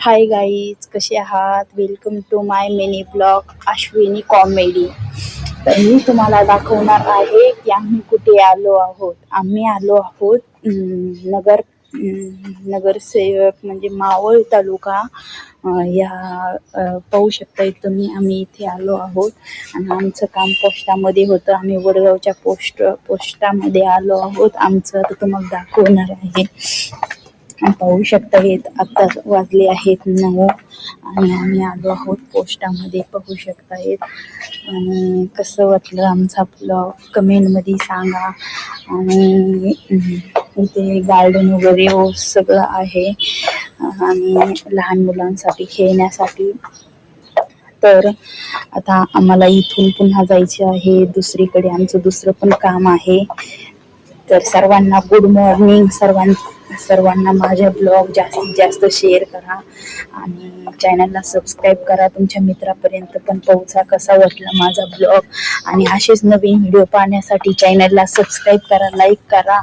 हाय guys, कसे आहात? Welcome to my mini blog Ashwini comedy. तर मी तुम्हाला दाखवणार आहे की आम्ही कुठे आलो आहोत. आम्ही आलो आहोत नगरसेवक म्हणजे मावळ तालुका. पाहू शकता तुम्ही, आम्ही इथे आलो आहोत आणि आमचं काम पोस्टामध्ये होतं. आम्ही वडगावच्या पोस्टामध्ये आलो आहोत. आमचं आता तुम्हाला दाखवणार आहे. पाहू शकता आता वाजले आहेत 9 आणि आम्ही आलो आहोत पोस्टामध्ये. पाहू शकता आणि कसं वाटलं आमचा ब्लॉग कमेंटमध्ये सांगा. आणि इथे गार्डन वगैरे सगळं आहे आणि लहान मुलांसाठी खेळण्यासाठी. तर आता आम्हाला इथून पुन्हा जायचे आहे दुसरीकडे. आमचं दुसरं पण काम आहे. तर सर्वांना गुड मॉर्निंग. सर्वांना माझ्या ब्लॉग जास्तीत जास्त शेअर करा आणि चॅनलला सबस्क्राईब करा. तुमच्या मित्रापर्यंत पण पोहोचा कसा वाटला माझा ब्लॉग. आणि असेच नवीन व्हिडिओ पाहण्यासाठी चॅनलला सबस्क्राईब करा, लाईक करा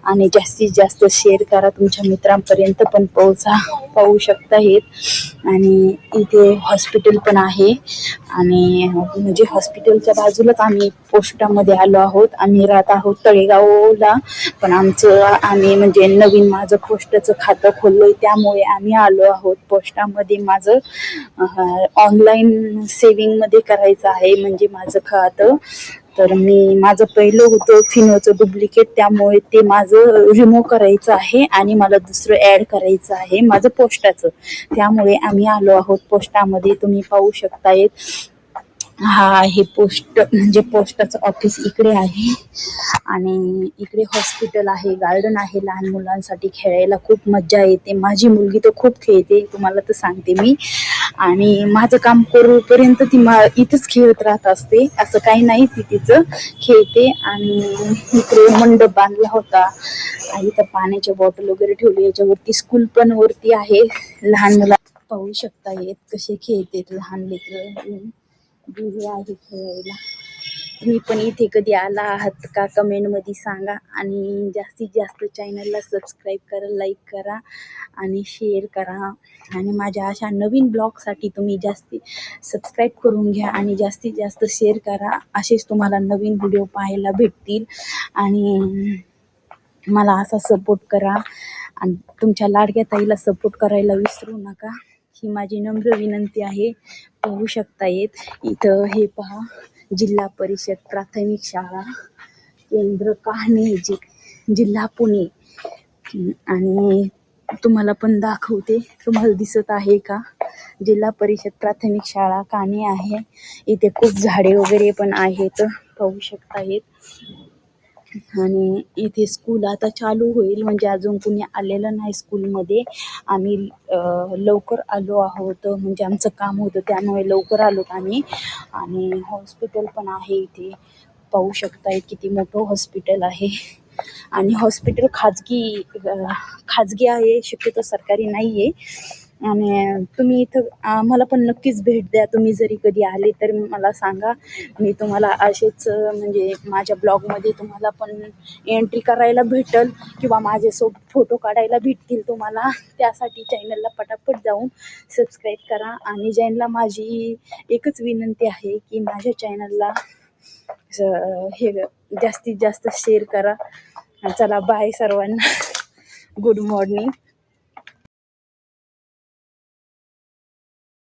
आणि जास्तीत जास्त शेअर करा. तुमच्या मित्रांपर्यंत पण पोहोचा. पाहू शकता आणि इथे हॉस्पिटल पण आहे आणि म्हणजे हॉस्पिटलच्या बाजूलाच आम्ही पोस्टामध्ये आलो आहोत. आम्ही राहत आहोत तळेगावला, पण आम्ही म्हणजे नवीन माझं पोस्टाचं खातं खोललंय, त्यामुळे आम्ही आलो आहोत पोस्टामध्ये. माझं ऑनलाईन सेविंग मध्ये करायचं आहे म्हणजे माझं खातं. तर माझं पहिलं होतं फिनोचं डुप्लिकेट, त्यामुळे ते माझं रिमूव्ह करायचं आहे आणि मला दुसरं ऍड करायचं आहे माझं पोस्टाचं. त्यामुळे आम्ही आलो आहोत पोस्टामध्ये. तुम्ही पाहू शकतायत. हा आहे पोस्ट म्हणजे पोस्टाचं ऑफिस इकडे आहे आणि इकडे हॉस्पिटल आहे, गार्डन आहे. लहान मुलांसाठी खेळायला खूप मज्जा येते. माझी मुलगी तर खूप खेळते, तुम्हाला तर सांगते मी. आणि माझं काम करूपर्यंत ती इथंच खेळत राहत असते, असं काही नाही. ती तिचं खेळते. आणि इकडे मंडप बांधला होता आणि इथं पाण्याच्या बॉटल वगैरे ठेवली. याच्यावरती स्कूल पण वरती आहे. लहान मुला पाहू शकता कसे खेळते लहान लेकरं. दिवे आहे खेळायला. तुम्ही पण इथे कधी आला आहात का कमेंट मध्ये सांगा. आणि जास्तीत जास्त चॅनलला सबस्क्राईब करा, लाईक करा आणि शेअर करा. आणि माझ्या अशा नवीन ब्लॉगसाठी तुम्ही जास्ती सबस्क्राईब करून घ्या आणि जास्तीत जास्त शेअर करा. असेच तुम्हाला नवीन व्हिडिओ पाहायला भेटतील. आणि मला असा सपोर्ट करा आणि तुमच्या लाडक्या ताईला सपोर्ट करायला विसरू नका, ही माझी नम्र विनंती आहे. पाहू शकता इथं हे पहा, जिल्हा परिषद प्राथमिक शाळा केंद्र कान्हे, जिल्हा पुणे. आणि तुम्हाला पण दाखवते, तुम्हाला दिसत आहे का? जिल्हा परिषद प्राथमिक शाळा कान्हे आहे. इथे खूप झाडे वगैरे पण आहेत, पाहू शकता आणि इथे स्कूल आता चालू होईल, म्हणजे अजून कुणी आलेलं नाही स्कूलमध्ये. आम्ही लवकर आलो आहोत, म्हणजे आमचं काम होतं त्यामुळे लवकर आलो आम्ही. आणि हॉस्पिटल पण आहे इथे, पाहू शकताय किती मोठं हॉस्पिटल आहे. आणि हॉस्पिटल खाजगी आहे, शक्यतो सरकारी नाही आहे. आणि तुम्ही इथं आम्हाला पण नक्कीच भेट द्या. तुम्ही जरी कधी आले तर मला सांगा, मी तुम्हाला असेच म्हणजे माझ्या ब्लॉगमध्ये तुम्हाला पण एंट्री करायला भेटल किंवा माझ्यासोबत फोटो काढायला भेटतील तुम्हाला. त्यासाठी चॅनलला पटापट जाऊन सबस्क्राईब करा. आणि ज्यांना माझी एकच विनंती आहे की माझ्या चॅनलला हे जास्तीत जास्त शेअर करा. चला बाय सर्वांना. Good morning.